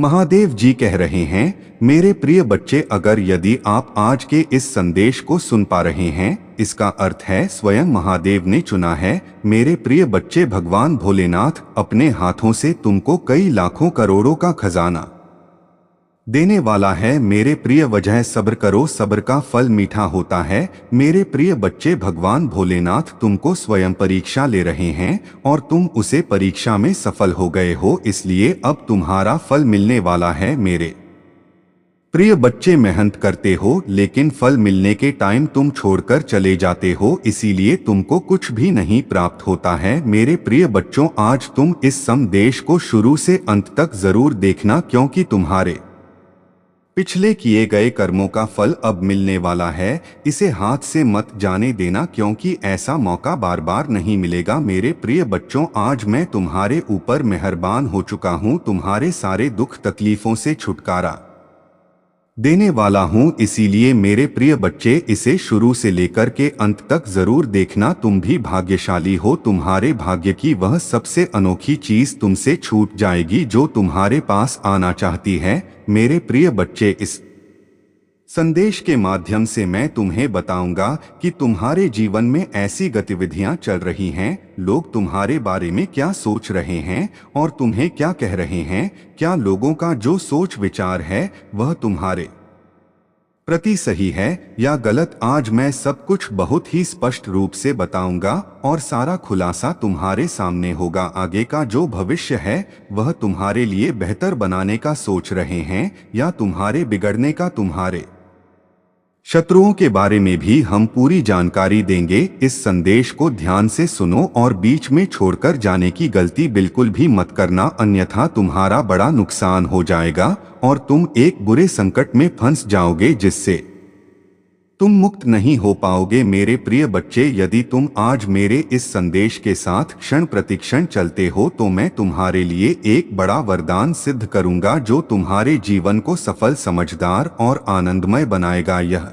महादेव जी कह रहे हैं, मेरे प्रिय बच्चे, अगर यदि आप आज के इस संदेश को सुन पा रहे हैं, इसका अर्थ है स्वयं महादेव ने चुना है। मेरे प्रिय बच्चे, भगवान भोलेनाथ अपने हाथों से तुमको कई लाखों करोड़ों का खजाना देने वाला है। मेरे प्रिय वजह सब्र करो, सब्र का फल मीठा होता है। मेरे प्रिय बच्चे, भगवान भोलेनाथ तुमको स्वयं परीक्षा ले रहे हैं और तुम उसे परीक्षा में सफल हो गए हो, इसलिए अब तुम्हारा फल मिलने वाला है। मेरे प्रिय बच्चे, मेहनत करते हो लेकिन फल मिलने के टाइम तुम छोड़कर चले जाते हो, इसीलिए तुमको कुछ भी नहीं प्राप्त होता है। मेरे प्रिय बच्चों, आज तुम इस संदेश को शुरू से अंत तक जरूर देखना, क्योंकि तुम्हारे पिछले किए गए कर्मों का फल अब मिलने वाला है। इसे हाथ से मत जाने देना, क्योंकि ऐसा मौका बार बार नहीं मिलेगा। मेरे प्रिय बच्चों, आज मैं तुम्हारे ऊपर मेहरबान हो चुका हूँ, तुम्हारे सारे दुख तकलीफों से छुटकारा देने वाला हूँ, इसीलिए मेरे प्रिय बच्चे इसे शुरू से लेकर के अंत तक जरूर देखना। तुम भी भाग्यशाली हो, तुम्हारे भाग्य की वह सबसे अनोखी चीज तुमसे छूट जाएगी जो तुम्हारे पास आना चाहती है। मेरे प्रिय बच्चे, इस संदेश के माध्यम से मैं तुम्हें बताऊंगा कि तुम्हारे जीवन में ऐसी गतिविधियां चल रही हैं, लोग तुम्हारे बारे में क्या सोच रहे हैं और तुम्हें क्या कह रहे हैं। क्या लोगों का जो सोच विचार है वह तुम्हारे प्रति सही है या गलत, आज मैं सब कुछ बहुत ही स्पष्ट रूप से बताऊंगा और सारा खुलासा तुम्हारे सामने होगा। आगे का जो भविष्य है वह तुम्हारे लिए बेहतर बनाने का सोच रहे हैं या तुम्हारे बिगड़ने का। तुम्हारे शत्रुओं के बारे में भी हम पूरी जानकारी देंगे। इस संदेश को ध्यान से सुनो और बीच में छोड़कर जाने की गलती बिल्कुल भी मत करना, अन्यथा तुम्हारा बड़ा नुकसान हो जाएगा और तुम एक बुरे संकट में फंस जाओगे जिससे तुम मुक्त नहीं हो पाओगे। मेरे प्रिय बच्चे, यदि तुम आज मेरे इस संदेश के साथ क्षण प्रतिक्षण चलते हो तो मैं तुम्हारे लिए एक बड़ा वरदान सिद्ध करूंगा जो तुम्हारे जीवन को सफल, समझदार और आनंदमय बनाएगा। यह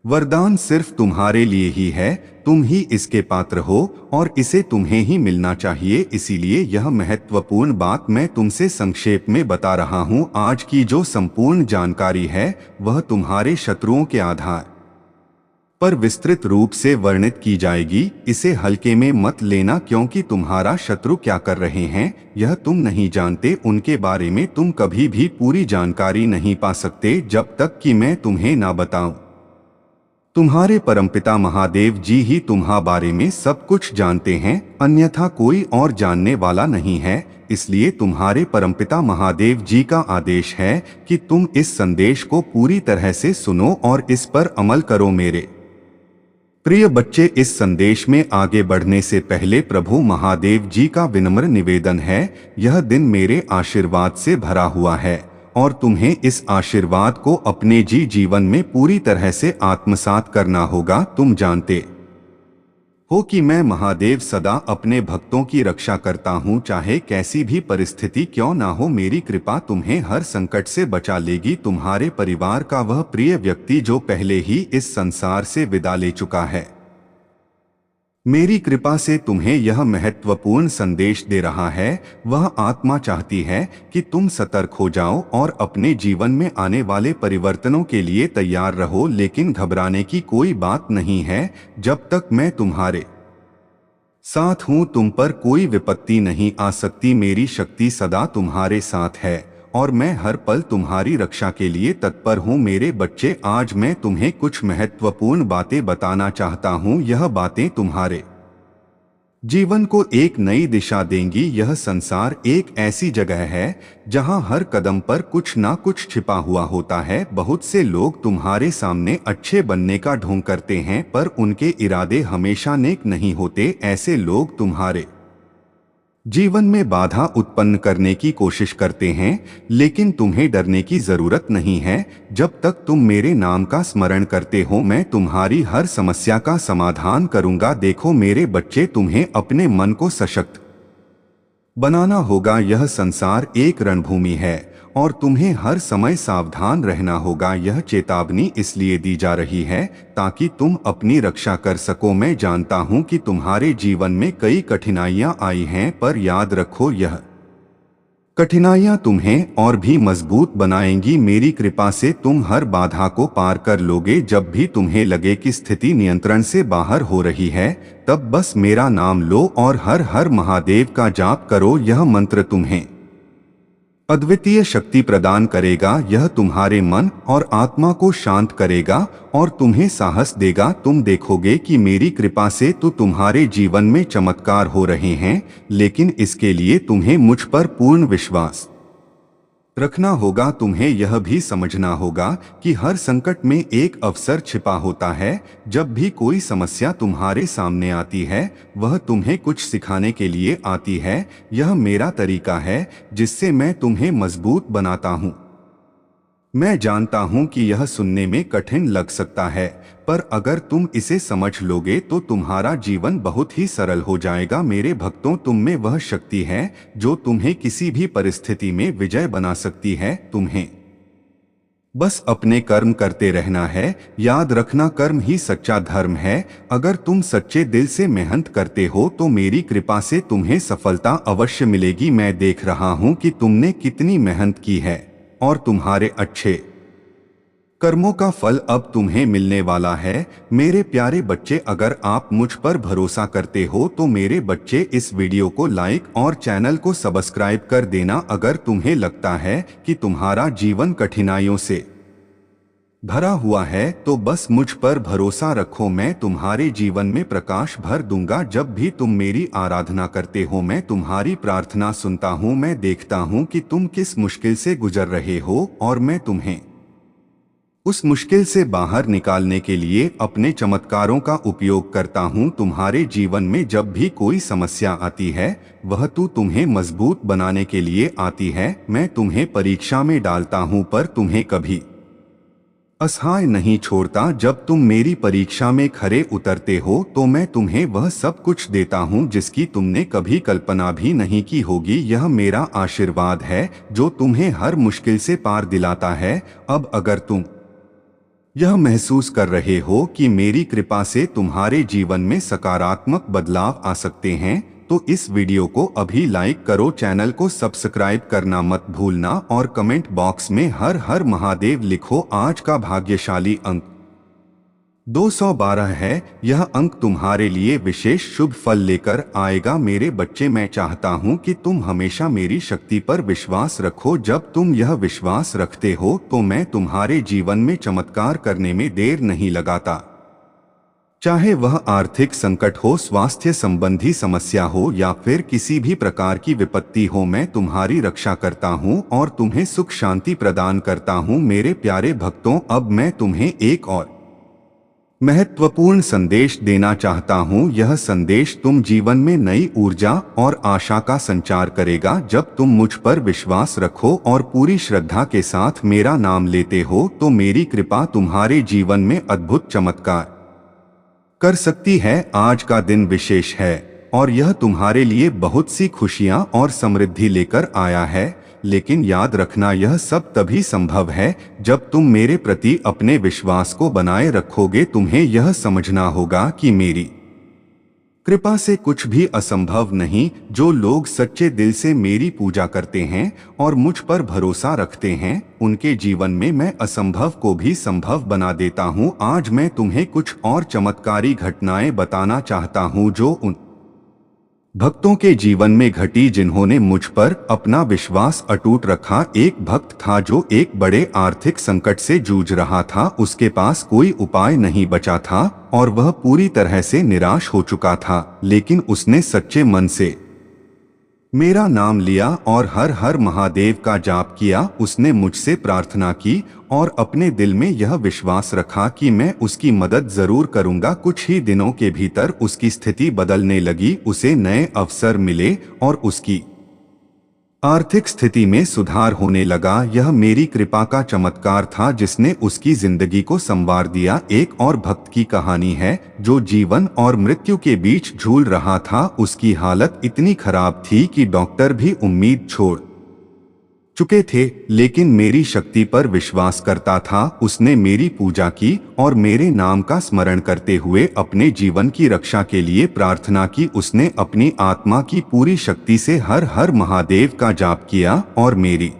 वरदान सिर्फ तुम्हारे लिए ही है, तुम ही इसके पात्र हो और इसे तुम्हें ही मिलना चाहिए, इसीलिए यह महत्वपूर्ण बात मैं तुमसे संक्षेप में बता रहा हूँ। आज की जो संपूर्ण जानकारी है वह तुम्हारे शत्रुओं के आधार पर विस्तृत रूप से वर्णित की जाएगी। इसे हल्के में मत लेना, क्योंकि तुम्हारा शत्रु क्या कर रहे हैं यह तुम नहीं जानते। उनके बारे में तुम कभी भी पूरी जानकारी नहीं पा सकते जब तक कि मैं तुम्हें ना बताऊं। तुम्हारे परमपिता महादेव जी ही तुम्हारे बारे में सब कुछ जानते हैं, अन्यथा कोई और जानने वाला नहीं है। इसलिए तुम्हारे परमपिता महादेव जी का आदेश है कि तुम इस संदेश को पूरी तरह से सुनो और इस पर अमल करो। मेरे प्रिय बच्चे, इस संदेश में आगे बढ़ने से पहले प्रभु महादेव जी का विनम्र निवेदन है, यह दिन मेरे आशीर्वाद से भरा हुआ है और तुम्हें इस आशीर्वाद को अपने जीवन में पूरी तरह से आत्मसात करना होगा। तुम जानते हो कि मैं महादेव सदा अपने भक्तों की रक्षा करता हूँ, चाहे कैसी भी परिस्थिति क्यों ना हो। मेरी कृपा तुम्हें हर संकट से बचा लेगी। तुम्हारे परिवार का वह प्रिय व्यक्ति जो पहले ही इस संसार से विदा ले चुका है, मेरी कृपा से तुम्हें यह महत्वपूर्ण संदेश दे रहा है। वह आत्मा चाहती है कि तुम सतर्क हो जाओ और अपने जीवन में आने वाले परिवर्तनों के लिए तैयार रहो, लेकिन घबराने की कोई बात नहीं है। जब तक मैं तुम्हारे साथ हूँ तुम पर कोई विपत्ति नहीं आ सकती। मेरी शक्ति सदा तुम्हारे साथ है और मैं हर पल तुम्हारी रक्षा के लिए तत्पर हूँ। मेरे बच्चे, आज मैं तुम्हें कुछ महत्वपूर्ण बातें बताना चाहता हूँ। यह बातें तुम्हारे जीवन को एक नई दिशा देंगी। यह संसार एक ऐसी जगह है जहाँ हर कदम पर कुछ ना कुछ छिपा हुआ होता है। बहुत से लोग तुम्हारे सामने अच्छे बनने का ढोंग करते हैं, पर उनके इरादे हमेशा नेक नहीं होते। ऐसे लोग तुम्हारे जीवन में बाधा उत्पन्न करने की कोशिश करते हैं, लेकिन तुम्हें डरने की जरूरत नहीं है। जब तक तुम मेरे नाम का स्मरण करते हो मैं तुम्हारी हर समस्या का समाधान करूंगा। देखो मेरे बच्चे, तुम्हें अपने मन को सशक्त बनाना होगा। यह संसार एक रणभूमि है और तुम्हें हर समय सावधान रहना होगा। यह चेतावनी इसलिए दी जा रही है ताकि तुम अपनी रक्षा कर सको। मैं जानता हूं कि तुम्हारे जीवन में कई कठिनाइयां आई हैं, पर याद रखो यह कठिनाइयां तुम्हें और भी मजबूत बनाएंगी। मेरी कृपा से तुम हर बाधा को पार कर लोगे। जब भी तुम्हें लगे कि स्थिति नियंत्रण से बाहर हो रही है, तब बस मेरा नाम लो और हर हर महादेव का जाप करो। यह मंत्र तुम्हें अद्वितीय शक्ति प्रदान करेगा। यह तुम्हारे मन और आत्मा को शांत करेगा और तुम्हें साहस देगा। तुम देखोगे कि मेरी कृपा से तो तुम्हारे जीवन में चमत्कार हो रहे हैं, लेकिन इसके लिए तुम्हें मुझ पर पूर्ण विश्वास रखना होगा। तुम्हें यह भी समझना होगा कि हर संकट में एक अवसर छिपा होता है। जब भी कोई समस्या तुम्हारे सामने आती है, वह तुम्हें कुछ सिखाने के लिए आती है। यह मेरा तरीका है जिससे मैं तुम्हें मजबूत बनाता हूँ। मैं जानता हूं कि यह सुनने में कठिन लग सकता है, पर अगर तुम इसे समझ लोगे तो तुम्हारा जीवन बहुत ही सरल हो जाएगा। मेरे भक्तों, तुम में वह शक्ति है जो तुम्हें किसी भी परिस्थिति में विजय बना सकती है। तुम्हें बस अपने कर्म करते रहना है। याद रखना, कर्म ही सच्चा धर्म है। अगर तुम सच्चे दिल से मेहनत करते हो तो मेरी कृपा से तुम्हें सफलता अवश्य मिलेगी। मैं देख रहा हूं कि तुमने कितनी मेहनत की है और तुम्हारे अच्छे कर्मों का फल अब तुम्हें मिलने वाला है। मेरे प्यारे बच्चे, अगर आप मुझ पर भरोसा करते हो तो मेरे बच्चे इस वीडियो को लाइक और चैनल को सब्सक्राइब कर देना। अगर तुम्हें लगता है कि तुम्हारा जीवन कठिनाइयों से भरा हुआ है तो बस मुझ पर भरोसा रखो। मैं तुम्हारे जीवन में प्रकाश भर दूंगा। जब भी तुम मेरी आराधना करते हो, मैं तुम्हारी प्रार्थना सुनता हूँ। मैं देखता हूँ कि तुम किस मुश्किल से गुजर रहे हो और मैं तुम्हें उस मुश्किल से बाहर निकालने के लिए अपने चमत्कारों का उपयोग करता हूँ। तुम्हारे जीवन में जब भी कोई समस्या आती है, वह तो तुम्हें मजबूत बनाने के लिए आती है। मैं तुम्हें परीक्षा में डालता हूँ पर तुम्हें कभी असहाय नहीं छोड़ता। जब तुम मेरी परीक्षा में खरे उतरते हो तो मैं तुम्हें वह सब कुछ देता हूँ जिसकी तुमने कभी कल्पना भी नहीं की होगी। यह मेरा आशीर्वाद है जो तुम्हें हर मुश्किल से पार दिलाता है। अब अगर तुम यह महसूस कर रहे हो कि मेरी कृपा से तुम्हारे जीवन में सकारात्मक बदलाव आ सकते हैं, तो इस वीडियो को अभी लाइक करो, चैनल को सब्सक्राइब करना मत भूलना और कमेंट बॉक्स में हर हर महादेव लिखो। आज का भाग्यशाली अंक 212 है। यह अंक तुम्हारे लिए विशेष शुभ फल लेकर आएगा। मेरे बच्चे, मैं चाहता हूं कि तुम हमेशा मेरी शक्ति पर विश्वास रखो। जब तुम यह विश्वास रखते हो तो मैं तुम्हारे जीवन में चमत्कार करने में देर नहीं लगाता। चाहे वह आर्थिक संकट हो, स्वास्थ्य संबंधी समस्या हो या फिर किसी भी प्रकार की विपत्ति हो, मैं तुम्हारी रक्षा करता हूं और तुम्हें सुख शांति प्रदान करता हूं। मेरे प्यारे भक्तों, अब मैं तुम्हें एक और महत्वपूर्ण संदेश देना चाहता हूं। यह संदेश तुम जीवन में नई ऊर्जा और आशा का संचार करेगा। जब तुम मुझ पर विश्वास रखो और पूरी श्रद्धा के साथ मेरा नाम लेते हो तो मेरी कृपा तुम्हारे जीवन में अद्भुत चमत्कार कर सकती है। आज का दिन विशेष है और यह तुम्हारे लिए बहुत सी खुशियां और समृद्धि लेकर आया है, लेकिन याद रखना, यह सब तभी संभव है जब तुम मेरे प्रति अपने विश्वास को बनाए रखोगे। तुम्हें यह समझना होगा कि मेरी कृपा से कुछ भी असंभव नहीं। जो लोग सच्चे दिल से मेरी पूजा करते हैं और मुझ पर भरोसा रखते हैं, उनके जीवन में मैं असंभव को भी संभव बना देता हूँ। आज मैं तुम्हें कुछ और चमत्कारी घटनाएं बताना चाहता हूँ जो उन भक्तों के जीवन में घटी जिन्होंने मुझ पर अपना विश्वास अटूट रखा। एक भक्त था जो एक बड़े आर्थिक संकट से जूझ रहा था। उसके पास कोई उपाय नहीं बचा था और वह पूरी तरह से निराश हो चुका था, लेकिन उसने सच्चे मन से मेरा नाम लिया और हर हर महादेव का जाप किया। उसने मुझसे प्रार्थना की और अपने दिल में यह विश्वास रखा कि मैं उसकी मदद जरूर करूंगा। कुछ ही दिनों के भीतर उसकी स्थिति बदलने लगी। उसे नए अवसर मिले और उसकी आर्थिक स्थिति में सुधार होने लगा। यह मेरी कृपा का चमत्कार था जिसने उसकी जिंदगी को संवार दिया। एक और भक्त की कहानी है जो जीवन और मृत्यु के बीच झूल रहा था। उसकी हालत इतनी खराब थी कि डॉक्टर भी उम्मीद छोड़ चुके थे, लेकिन मेरी शक्ति पर विश्वास करता था। उसने मेरी पूजा की और मेरे नाम का स्मरण करते हुए अपने जीवन की रक्षा के लिए प्रार्थना की। उसने अपनी आत्मा की पूरी शक्ति से हर हर महादेव का जाप किया और मेरी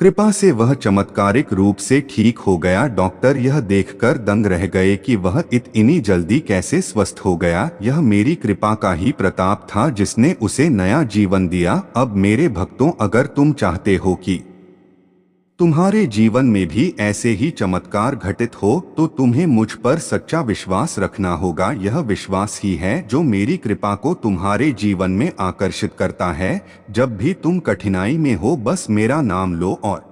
कृपा से वह चमत्कारिक रूप से ठीक हो गया। डॉक्टर यह देखकर दंग रह गए कि वह इतनी जल्दी कैसे स्वस्थ हो गया। यह मेरी कृपा का ही प्रताप था जिसने उसे नया जीवन दिया। अब मेरे भक्तों, अगर तुम चाहते हो कि तुम्हारे जीवन में भी ऐसे ही चमत्कार घटित हो तो तुम्हें मुझ पर सच्चा विश्वास रखना होगा। यह विश्वास ही है जो मेरी कृपा को तुम्हारे जीवन में आकर्षित करता है। जब भी तुम कठिनाई में हो, बस मेरा नाम लो और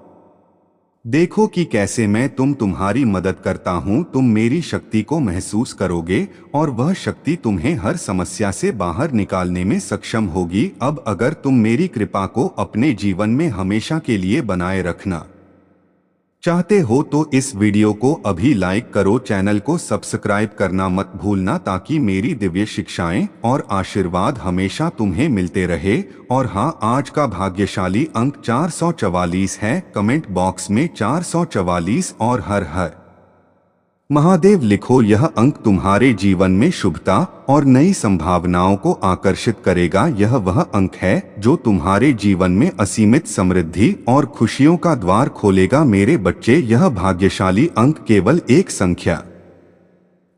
देखो कि कैसे मैं तुम्हारी मदद करता हूँ। तुम मेरी शक्ति को महसूस करोगे और वह शक्ति तुम्हें हर समस्या से बाहर निकालने में सक्षम होगी। अब अगर तुम मेरी कृपा को अपने जीवन में हमेशा के लिए बनाए रखना चाहते हो तो इस वीडियो को अभी लाइक करो, चैनल को सब्सक्राइब करना मत भूलना ताकि मेरी दिव्य शिक्षाएं और आशीर्वाद हमेशा तुम्हें मिलते रहे। और हाँ, आज का भाग्यशाली अंक 444 है। कमेंट बॉक्स में 444 और हर हर महादेव लिखो। यह अंक तुम्हारे जीवन में शुभता और नई संभावनाओं को आकर्षित करेगा। यह वह अंक है जो तुम्हारे जीवन में असीमित समृद्धि और खुशियों का द्वार खोलेगा। मेरे बच्चे, यह भाग्यशाली अंक केवल एक संख्या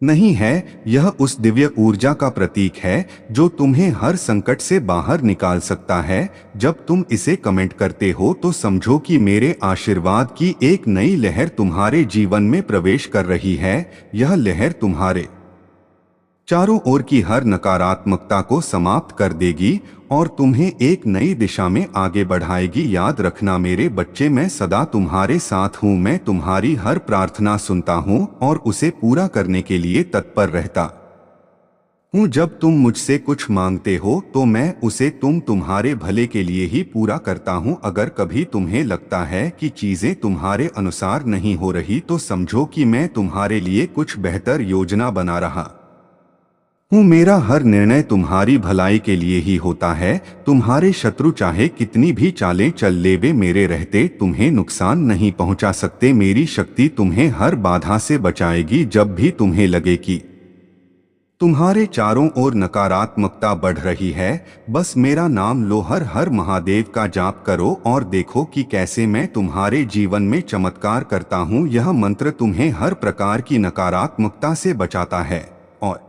नहीं है, यह उस दिव्य ऊर्जा का प्रतीक है जो तुम्हें हर संकट से बाहर निकाल सकता है। जब तुम इसे कमेंट करते हो तो समझो कि मेरे आशीर्वाद की एक नई लहर तुम्हारे जीवन में प्रवेश कर रही है। यह लहर तुम्हारे चारों ओर की हर नकारात्मकता को समाप्त कर देगी और तुम्हें एक नई दिशा में आगे बढ़ाएगी। याद रखना मेरे बच्चे, मैं सदा तुम्हारे साथ हूँ। मैं तुम्हारी हर प्रार्थना सुनता हूँ और उसे पूरा करने के लिए तत्पर रहता हूँ। जब तुम मुझसे कुछ मांगते हो तो मैं उसे तुम्हारे भले के लिए ही पूरा करता हूँ। अगर कभी तुम्हें लगता है कि चीजें तुम्हारे अनुसार नहीं हो रही तो समझो कि मैं तुम्हारे लिए कुछ बेहतर योजना बना रहा हूँ। मेरा हर निर्णय तुम्हारी भलाई के लिए ही होता है। तुम्हारे शत्रु चाहे कितनी भी चालें चल लेवे, मेरे रहते तुम्हें नुकसान नहीं पहुंचा सकते। मेरी शक्ति तुम्हें हर बाधा से बचाएगी। जब भी तुम्हें लगे कि तुम्हारे चारों ओर नकारात्मकता बढ़ रही है, बस मेरा नाम लो, हर हर महादेव का जाप करो और देखो कि कैसे मैं तुम्हारे जीवन में चमत्कार करता हूँ। यह मंत्र तुम्हें हर प्रकार की नकारात्मकता से बचाता है और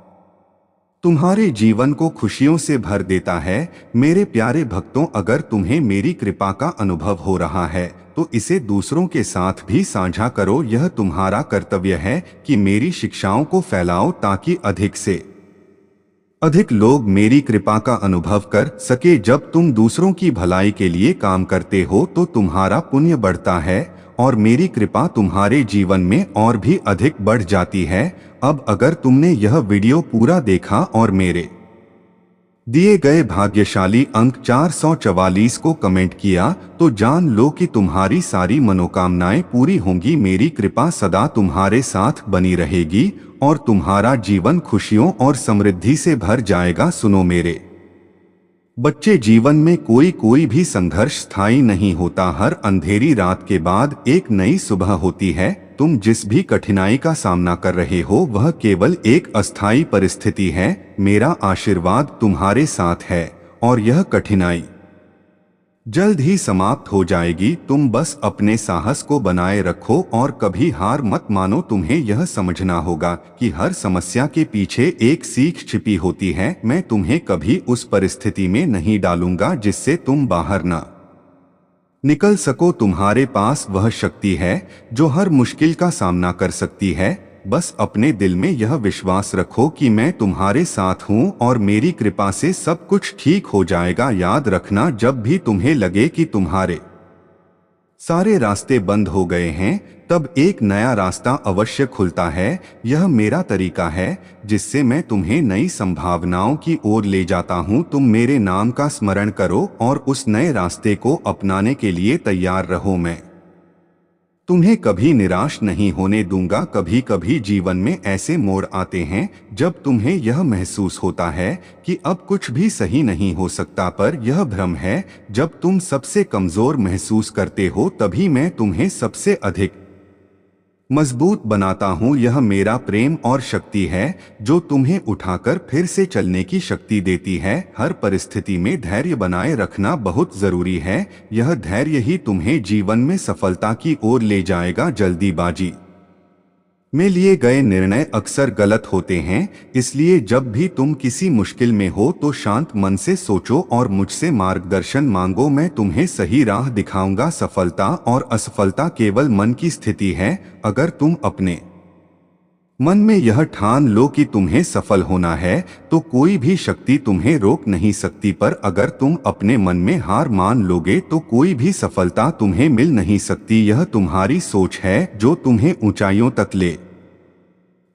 तुम्हारे जीवन को खुशियों से भर देता है। मेरे प्यारे भक्तों, अगर तुम्हें मेरी कृपा का अनुभव हो रहा है तो इसे दूसरों के साथ भी साझा करो। यह तुम्हारा कर्तव्य है कि मेरी शिक्षाओं को फैलाओ ताकि अधिक से अधिक लोग मेरी कृपा का अनुभव कर सके। जब तुम दूसरों की भलाई के लिए काम करते हो तो तुम्हारा पुण्य बढ़ता है और मेरी कृपा तुम्हारे जीवन में और भी अधिक बढ़ जाती है। अब अगर तुमने यह वीडियो पूरा देखा और मेरे दिए गए भाग्यशाली अंक 444 को कमेंट किया तो जान लो कि तुम्हारी सारी मनोकामनाएं पूरी होंगी। मेरी कृपा सदा तुम्हारे साथ बनी रहेगी और तुम्हारा जीवन खुशियों और समृद्धि से भर जाएगा। सुनो मेरे बच्चे, जीवन में कोई भी संघर्ष स्थायी नहीं होता। हर अंधेरी रात के बाद एक नई सुबह होती है। तुम जिस भी कठिनाई का सामना कर रहे हो वह केवल एक अस्थायी परिस्थिति है। मेरा आशीर्वाद तुम्हारे साथ है और यह कठिनाई जल्द ही समाप्त हो जाएगी। तुम बस अपने साहस को बनाए रखो और कभी हार मत मानो। तुम्हें यह समझना होगा कि हर समस्या के पीछे एक सीख छिपी होती है। मैं तुम्हें कभी उस परिस्थिति में नहीं डालूंगा जिससे तुम बाहर ना निकल सको। तुम्हारे पास वह शक्ति है जो हर मुश्किल का सामना कर सकती है। बस अपने दिल में यह विश्वास रखो कि मैं तुम्हारे साथ हूँ और मेरी कृपा से सब कुछ ठीक हो जाएगा। याद रखना, जब भी तुम्हें लगे कि तुम्हारे सारे रास्ते बंद हो गए हैं तब एक नया रास्ता अवश्य खुलता है। यह मेरा तरीका है जिससे मैं तुम्हें नई संभावनाओं की ओर ले जाता हूँ। तुम मेरे नाम का स्मरण करो और उस नए रास्ते को अपनाने के लिए तैयार रहो। मैं तुम्हें कभी निराश नहीं होने दूंगा। कभी कभी जीवन में ऐसे मोड़ आते हैं जब तुम्हें यह महसूस होता है कि अब कुछ भी सही नहीं हो सकता, पर यह भ्रम है। जब तुम सबसे कमजोर महसूस करते हो तभी मैं तुम्हें सबसे अधिक मजबूत बनाता हूँ। यह मेरा प्रेम और शक्ति है जो तुम्हें उठाकर फिर से चलने की शक्ति देती है। हर परिस्थिति में धैर्य बनाए रखना बहुत जरूरी है। यह धैर्य ही तुम्हें जीवन में सफलता की ओर ले जाएगा। जल्दीबाजी में लिए गए निर्णय अक्सर गलत होते हैं, इसलिए जब भी तुम किसी मुश्किल में हो तो शांत मन से सोचो और मुझसे मार्गदर्शन मांगो। मैं तुम्हें सही राह दिखाऊंगा। सफलता और असफलता केवल मन की स्थिति है। अगर तुम अपने मन में यह ठान लो कि तुम्हें सफल होना है तो कोई भी शक्ति तुम्हें रोक नहीं सकती, पर अगर तुम अपने मन में हार मान लोगे तो कोई भी सफलता तुम्हें मिल नहीं सकती। यह तुम्हारी सोच है जो तुम्हें ऊंचाइयों तक ले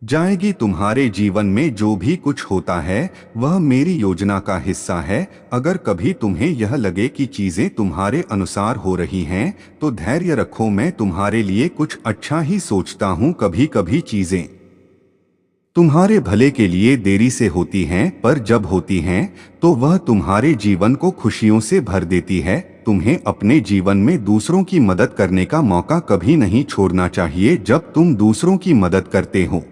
जाएगी। तुम्हारे जीवन में जो भी कुछ होता है वह मेरी योजना का हिस्सा है। अगर कभी तुम्हें यह लगे कि चीजें तुम्हारे अनुसार हो रही हैं तो धैर्य रखो, मैं तुम्हारे लिए कुछ अच्छा ही सोचता हूँ। कभी कभी चीजें तुम्हारे भले के लिए देरी से होती हैं, पर जब होती हैं तो वह तुम्हारे जीवन को खुशियों से भर देती है। तुम्हें अपने जीवन में दूसरों की मदद करने का मौका कभी नहीं छोड़ना चाहिए। जब तुम दूसरों की मदद करते हो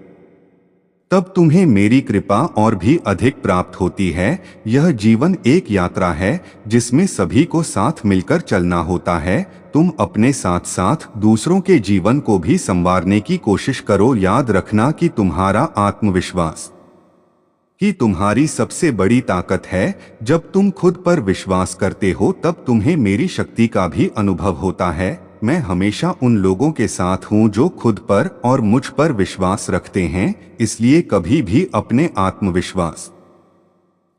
तब तुम्हें मेरी कृपा और भी अधिक प्राप्त होती है। यह जीवन एक यात्रा है जिसमें सभी को साथ मिलकर चलना होता है। तुम अपने साथ साथ दूसरों के जीवन को भी संवारने की कोशिश करो। याद रखना कि तुम्हारा आत्मविश्वास ही तुम्हारी सबसे बड़ी ताकत है। जब तुम खुद पर विश्वास करते हो तब तुम्हें मेरी शक्ति का भी अनुभव होता है। मैं हमेशा उन लोगों के साथ हूँ जो खुद पर और मुझ पर विश्वास रखते हैं, इसलिए कभी भी अपने आत्मविश्वास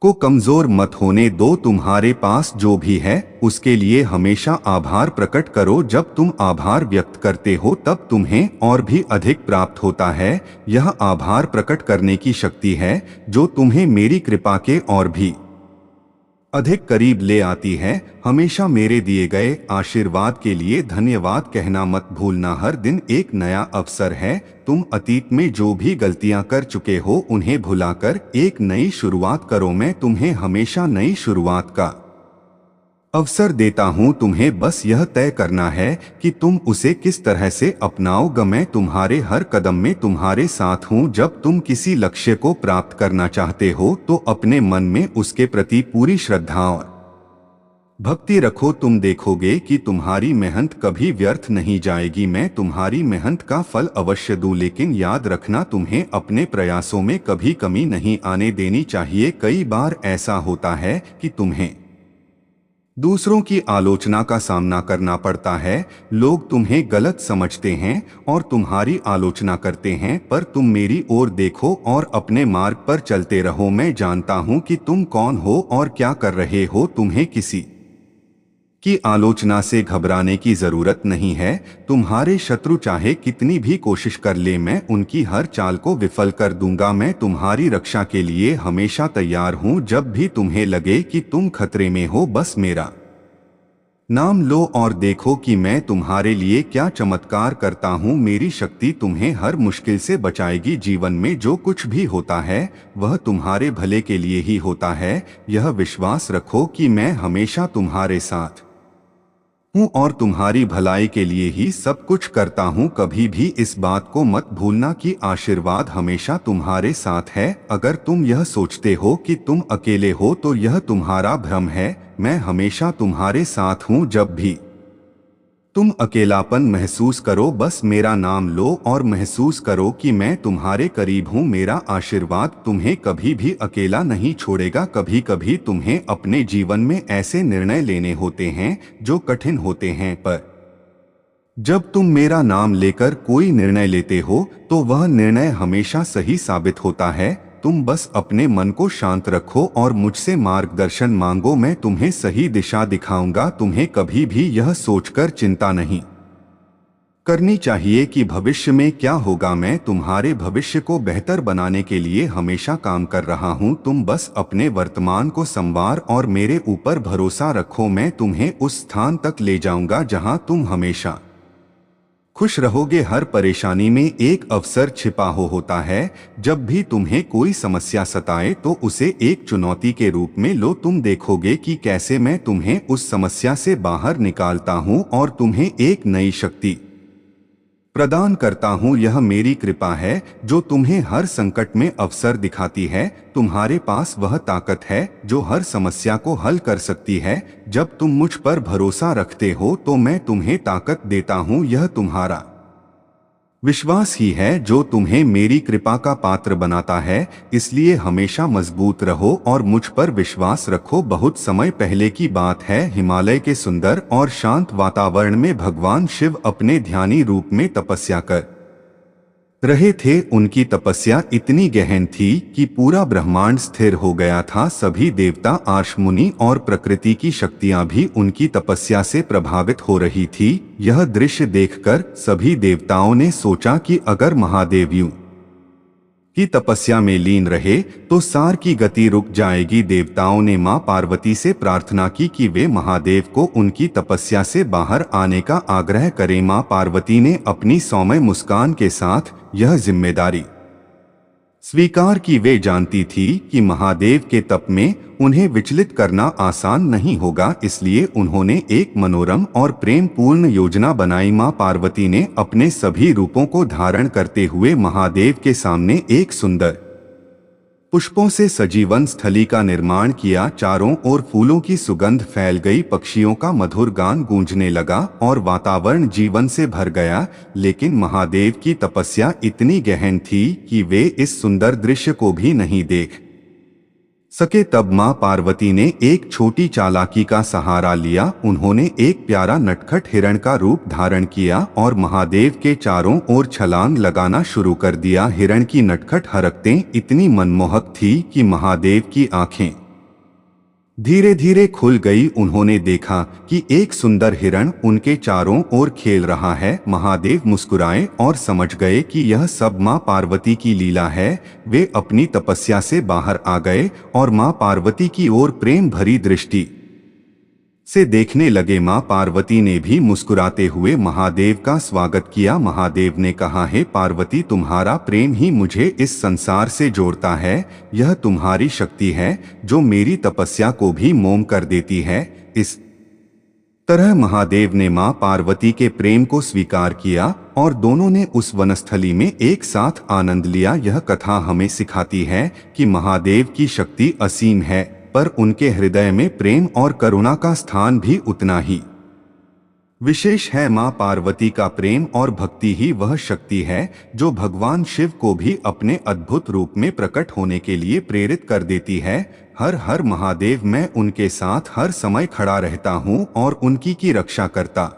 को कमजोर मत होने दो। तुम्हारे पास जो भी है उसके लिए हमेशा आभार प्रकट करो। जब तुम आभार व्यक्त करते हो तब तुम्हें और भी अधिक प्राप्त होता है। यह आभार प्रकट करने की शक्ति है जो तुम्हें मेरी कृपा के और भी अधिक करीब ले आती है। हमेशा मेरे दिए गए आशीर्वाद के लिए धन्यवाद कहना मत भूलना। हर दिन एक नया अवसर है। तुम अतीत में जो भी गलतियां कर चुके हो उन्हें भुलाकर एक नई शुरुआत करो। मैं तुम्हें हमेशा नई शुरुआत का अवसर देता हूँ। तुम्हें बस यह तय करना है कि तुम उसे किस तरह से अपनाओगे। मैं तुम्हारे हर कदम में तुम्हारे साथ हूँ। जब तुम किसी लक्ष्य को प्राप्त करना चाहते हो तो अपने मन में उसके प्रति पूरी श्रद्धा और भक्ति रखो। तुम देखोगे कि तुम्हारी मेहनत कभी व्यर्थ नहीं जाएगी। मैं तुम्हारी मेहनत का फल अवश्य दूं, लेकिन याद रखना तुम्हें अपने प्रयासों में कभी कमी नहीं आने देनी चाहिए। कई बार ऐसा होता है कि तुम्हें दूसरों की आलोचना का सामना करना पड़ता है। लोग तुम्हें गलत समझते हैं और तुम्हारी आलोचना करते हैं, पर तुम मेरी ओर देखो और अपने मार्ग पर चलते रहो। मैं जानता हूँ कि तुम कौन हो और क्या कर रहे हो। तुम्हें किसी की आलोचना से घबराने की जरूरत नहीं है। तुम्हारे शत्रु चाहे कितनी भी कोशिश कर ले, मैं उनकी हर चाल को विफल कर दूंगा। मैं तुम्हारी रक्षा के लिए हमेशा तैयार हूँ। जब भी तुम्हें लगे कि तुम खतरे में हो, बस मेरा नाम लो और देखो कि मैं तुम्हारे लिए क्या चमत्कार करता हूँ। मेरी शक्ति तुम्हें हर मुश्किल से बचाएगी। जीवन में जो कुछ भी होता है वह तुम्हारे भले के लिए ही होता है। यह विश्वास रखो कि मैं हमेशा तुम्हारे साथ हूँ और तुम्हारी भलाई के लिए ही सब कुछ करता हूँ। कभी भी इस बात को मत भूलना कि आशीर्वाद हमेशा तुम्हारे साथ है। अगर तुम यह सोचते हो कि तुम अकेले हो तो यह तुम्हारा भ्रम है। मैं हमेशा तुम्हारे साथ हूँ। जब भी तुम अकेलापन महसूस करो, बस मेरा नाम लो और महसूस करो कि मैं तुम्हारे करीब हूँ। मेरा आशीर्वाद तुम्हें कभी भी अकेला नहीं छोड़ेगा। कभी कभी तुम्हें अपने जीवन में ऐसे निर्णय लेने होते हैं जो कठिन होते हैं, पर जब तुम मेरा नाम लेकर कोई निर्णय लेते हो तो वह निर्णय हमेशा सही साबित होता है। तुम बस अपने मन को शांत रखो और मुझसे मार्गदर्शन मांगो। मैं तुम्हें सही दिशा दिखाऊंगा। तुम्हें कभी भी यह सोचकर चिंता नहीं करनी चाहिए कि भविष्य में क्या होगा। मैं तुम्हारे भविष्य को बेहतर बनाने के लिए हमेशा काम कर रहा हूँ। तुम बस अपने वर्तमान को संवार और मेरे ऊपर भरोसा रखो। मैं तुम्हें उस स्थान तक ले जाऊंगा जहाँ तुम हमेशा खुश रहोगे। हर परेशानी में एक अवसर छिपा होता है। जब भी तुम्हें कोई समस्या सताए तो उसे एक चुनौती के रूप में लो। तुम देखोगे कि कैसे मैं तुम्हें उस समस्या से बाहर निकालता हूँ और तुम्हें एक नई शक्ति प्रदान करता हूँ। यह मेरी कृपा है जो तुम्हें हर संकट में अवसर दिखाती है। तुम्हारे पास वह ताकत है जो हर समस्या को हल कर सकती है। जब तुम मुझ पर भरोसा रखते हो तो मैं तुम्हें ताकत देता हूँ। यह तुम्हारा विश्वास ही है जो तुम्हें मेरी कृपा का पात्र बनाता है। इसलिए हमेशा मजबूत रहो और मुझ पर विश्वास रखो। बहुत समय पहले की बात है, हिमालय के सुंदर और शांत वातावरण में भगवान शिव अपने ध्यानी रूप में तपस्या कर रहे थे। उनकी तपस्या इतनी गहन थी कि पूरा ब्रह्मांड स्थिर हो गया था। सभी देवता, आर्ष मुनि और प्रकृति की शक्तियां भी उनकी तपस्या से प्रभावित हो रही थी। यह दृश्य देखकर सभी देवताओं ने सोचा कि अगर महादेव यूं की तपस्या में लीन रहे तो सार की गति रुक जाएगी। देवताओं ने मां पार्वती से प्रार्थना की कि वे महादेव को उनकी तपस्या से बाहर आने का आग्रह करें। मां पार्वती ने अपनी सौम्य मुस्कान के साथ यह जिम्मेदारी स्वीकार की। वे जानती थी कि महादेव के तप में उन्हें विचलित करना आसान नहीं होगा, इसलिए उन्होंने एक मनोरम और प्रेम पूर्ण योजना बनाई। मां पार्वती ने अपने सभी रूपों को धारण करते हुए महादेव के सामने एक सुंदर पुष्पों से सजी वन स्थली का निर्माण किया। चारों ओर फूलों की सुगंध फैल गई, पक्षियों का मधुर गान गूंजने लगा और वातावरण जीवन से भर गया। लेकिन महादेव की तपस्या इतनी गहन थी कि वे इस सुंदर दृश्य को भी नहीं देख सके। तब मां पार्वती ने एक छोटी चालाकी का सहारा लिया। उन्होंने एक प्यारा नटखट हिरण का रूप धारण किया और महादेव के चारों ओर छलांग लगाना शुरू कर दिया। हिरण की नटखट हरकतें इतनी मनमोहक थी कि महादेव की आंखें धीरे धीरे खुल गई। उन्होंने देखा कि एक सुंदर हिरण उनके चारों ओर खेल रहा है। महादेव मुस्कुराए और समझ गए कि यह सब मां पार्वती की लीला है। वे अपनी तपस्या से बाहर आ गए और मां पार्वती की ओर प्रेम भरी दृष्टि से देखने लगे। मां पार्वती ने भी मुस्कुराते हुए महादेव का स्वागत किया। महादेव ने कहा, हे पार्वती, तुम्हारा प्रेम ही मुझे इस संसार से जोड़ता है। यह तुम्हारी शक्ति है जो मेरी तपस्या को भी मोम कर देती है। इस तरह महादेव ने मां पार्वती के प्रेम को स्वीकार किया और दोनों ने उस वनस्थली में एक साथ आनंद लिया। यह कथा हमें सिखाती है कि महादेव की शक्ति असीम है, पर उनके हृदय में प्रेम और करुणा का स्थान भी उतना ही विशेष है। मां पार्वती का प्रेम और भक्ति ही वह शक्ति है जो भगवान शिव को भी अपने अद्भुत रूप में प्रकट होने के लिए प्रेरित कर देती है। हर हर महादेव। मैं उनके साथ हर समय खड़ा रहता हूँ और उनकी की रक्षा करता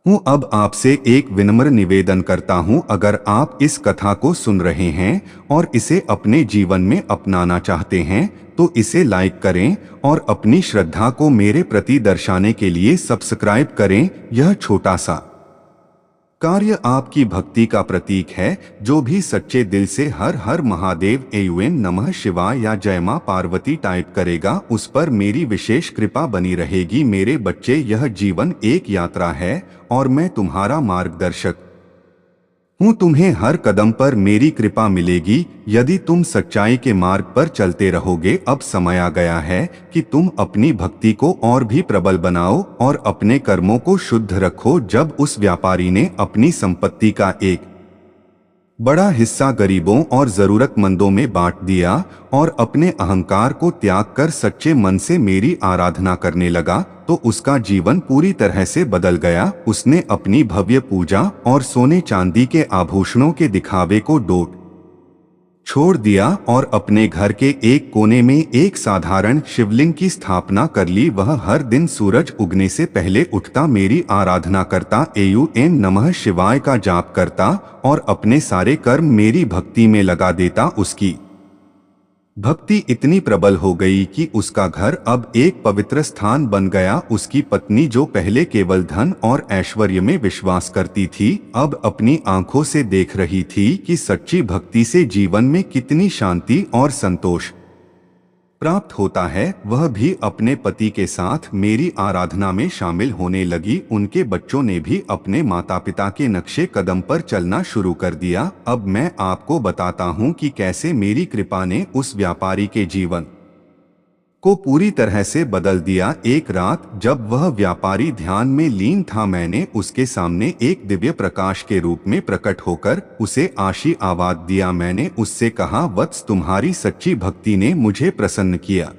हूँ। अब आपसे एक विनम्र निवेदन करता हूँ, अगर आप इस कथा को सुन रहे हैं और इसे अपने जीवन में अपनाना चाहते हैं तो इसे लाइक करें और अपनी श्रद्धा को मेरे प्रति दर्शाने के लिए सब्सक्राइब करें। यह छोटा सा कार्य आपकी भक्ति का प्रतीक है। जो भी सच्चे दिल से हर हर महादेव एवं नमः शिवाय या जय मां पार्वती टाइप करेगा, उस पर मेरी विशेष कृपा बनी रहेगी। मेरे बच्चे, यह जीवन एक यात्रा है और मैं तुम्हारा मार्गदर्शक हूँ। तुम्हें हर कदम पर मेरी कृपा मिलेगी यदि तुम सच्चाई के मार्ग पर चलते रहोगे। अब समय आ गया है कि तुम अपनी भक्ति को और भी प्रबल बनाओ और अपने कर्मों को शुद्ध रखो। जब उस व्यापारी ने अपनी संपत्ति का एक बड़ा हिस्सा गरीबों और जरूरतमंदों में बांट दिया और अपने अहंकार को त्याग कर सच्चे मन से मेरी आराधना करने लगा तो उसका जीवन पूरी तरह से बदल गया। उसने अपनी भव्य पूजा और सोने चांदी के आभूषणों के दिखावे को छोड़ दिया और अपने घर के एक कोने में एक साधारण शिवलिंग की स्थापना कर ली। वह हर दिन सूरज उगने से पहले उठता, मेरी आराधना करता, एवं नमः शिवाय का जाप करता और अपने सारे कर्म मेरी भक्ति में लगा देता। उसकी भक्ति इतनी प्रबल हो गई कि उसका घर अब एक पवित्र स्थान बन गया। उसकी पत्नी, जो पहले केवल धन और ऐश्वर्य में विश्वास करती थी, अब अपनी आंखों से देख रही थी कि सच्ची भक्ति से जीवन में कितनी शांति और संतोष प्राप्त होता है, वह भी अपने पति के साथ मेरी आराधना में शामिल होने लगी। उनके बच्चों ने भी अपने माता पिता के नक्शे कदम पर चलना शुरू कर दिया। अब मैं आपको बताता हूँ कि कैसे मेरी कृपा ने उस व्यापारी के जीवन को पूरी तरह से बदल दिया। एक रात जब वह व्यापारी ध्यान में लीन था, मैंने उसके सामने एक दिव्य प्रकाश के रूप में प्रकट होकर उसे आशीर्वाद दिया। मैंने उससे कहा, वत्स, तुम्हारी सच्ची भक्ति ने मुझे प्रसन्न किया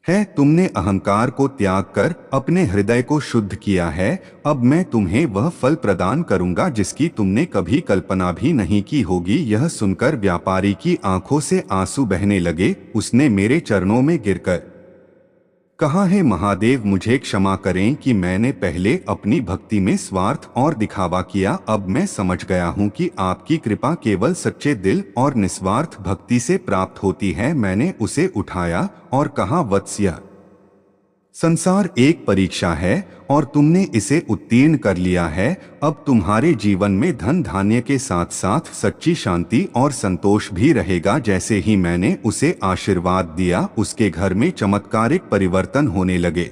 है। तुमने अहंकार को त्याग कर अपने हृदय को शुद्ध किया है। अब मैं तुम्हें वह फल प्रदान करूंगा जिसकी तुमने कभी कल्पना भी नहीं की होगी। यह सुनकर व्यापारी की आंखों से आंसू बहने लगे। उसने मेरे चरणों में गिरकर कहा, है महादेव, मुझे क्षमा करें कि मैंने पहले अपनी भक्ति में स्वार्थ और दिखावा किया। अब मैं समझ गया हूँ कि आपकी कृपा केवल सच्चे दिल और निस्वार्थ भक्ति से प्राप्त होती है। मैंने उसे उठाया और कहा, वत्स्य, संसार एक परीक्षा है और तुमने इसे उत्तीर्ण कर लिया है। अब तुम्हारे जीवन में धन धान्य के साथ साथ सच्ची शांति और संतोष भी रहेगा। जैसे ही मैंने उसे आशीर्वाद दिया, उसके घर में चमत्कारिक परिवर्तन होने लगे।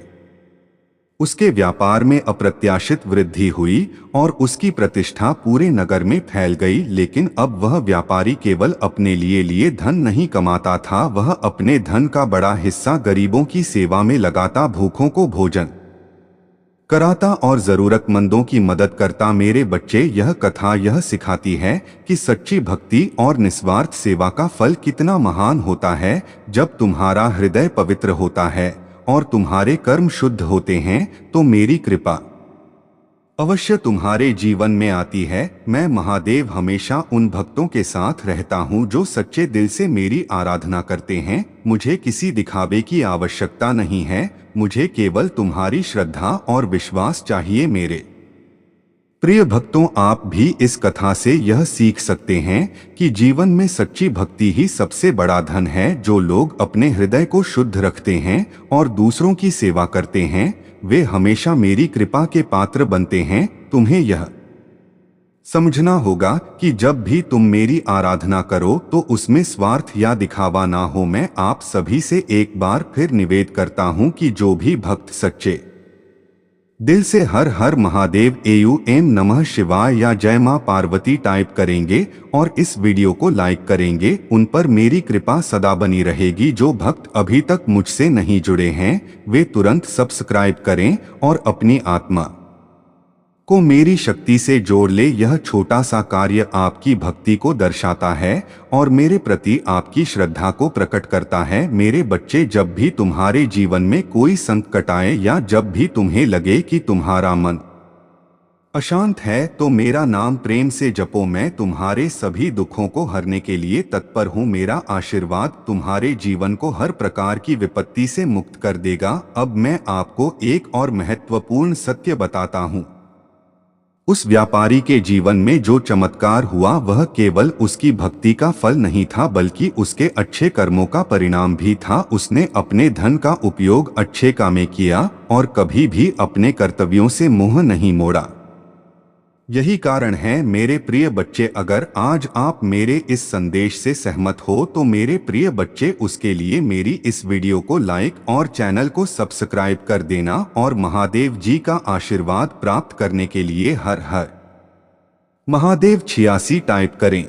उसके व्यापार में अप्रत्याशित वृद्धि हुई और उसकी प्रतिष्ठा पूरे नगर में फैल गई। लेकिन अब वह व्यापारी केवल अपने लिए धन नहीं कमाता था, वह अपने धन का बड़ा हिस्सा गरीबों की सेवा में लगाता, भूखों को भोजन कराता और जरूरतमंदों की मदद करता। मेरे बच्चे, यह कथा यह सिखाती है कि सच्ची भक्ति और निस्वार्थ सेवा का फल कितना महान होता है। जब तुम्हारा हृदय पवित्र होता है और तुम्हारे कर्म शुद्ध होते हैं तो मेरी कृपा अवश्य तुम्हारे जीवन में आती है। मैं महादेव हमेशा उन भक्तों के साथ रहता हूँ जो सच्चे दिल से मेरी आराधना करते हैं। मुझे किसी दिखावे की आवश्यकता नहीं है, मुझे केवल तुम्हारी श्रद्धा और विश्वास चाहिए। मेरे प्रिय भक्तों, आप भी इस कथा से यह सीख सकते हैं कि जीवन में सच्ची भक्ति ही सबसे बड़ा धन है। जो लोग अपने हृदय को शुद्ध रखते हैं और दूसरों की सेवा करते हैं, वे हमेशा मेरी कृपा के पात्र बनते हैं। तुम्हें यह समझना होगा कि जब भी तुम मेरी आराधना करो तो उसमें स्वार्थ या दिखावा ना हो। मैं आप सभी से एक बार फिर निवेदन करता हूँ कि जो भी भक्त सच्चे दिल से हर हर महादेव एम नमः शिवाय या जय मां पार्वती टाइप करेंगे और इस वीडियो को लाइक करेंगे, उन पर मेरी कृपा सदा बनी रहेगी। जो भक्त अभी तक मुझसे नहीं जुड़े हैं, वे तुरंत सब्सक्राइब करें और अपनी आत्मा को मेरी शक्ति से जोड़ ले। यह छोटा सा कार्य आपकी भक्ति को दर्शाता है और मेरे प्रति आपकी श्रद्धा को प्रकट करता है। मेरे बच्चे, जब भी तुम्हारे जीवन में कोई संकट आए या जब भी तुम्हें लगे कि तुम्हारा मन अशांत है, तो मेरा नाम प्रेम से जपो। मैं तुम्हारे सभी दुखों को हरने के लिए तत्पर हूँ। मेरा आशीर्वाद तुम्हारे जीवन को हर प्रकार की विपत्ति से मुक्त कर देगा। अब मैं आपको एक और महत्वपूर्ण सत्य बताता हूँ। उस व्यापारी के जीवन में जो चमत्कार हुआ वह केवल उसकी भक्ति का फल नहीं था, बल्कि उसके अच्छे कर्मों का परिणाम भी था। उसने अपने धन का उपयोग अच्छे काम में किया और कभी भी अपने कर्तव्यों से मुंह नहीं मोड़ा। यही कारण है मेरे प्रिय बच्चे, अगर आज आप मेरे इस संदेश से सहमत हो तो मेरे प्रिय बच्चे, उसके लिए मेरी इस वीडियो को लाइक और चैनल को सब्सक्राइब कर देना और महादेव जी का आशीर्वाद प्राप्त करने के लिए हर हर महादेव 86 टाइप करें।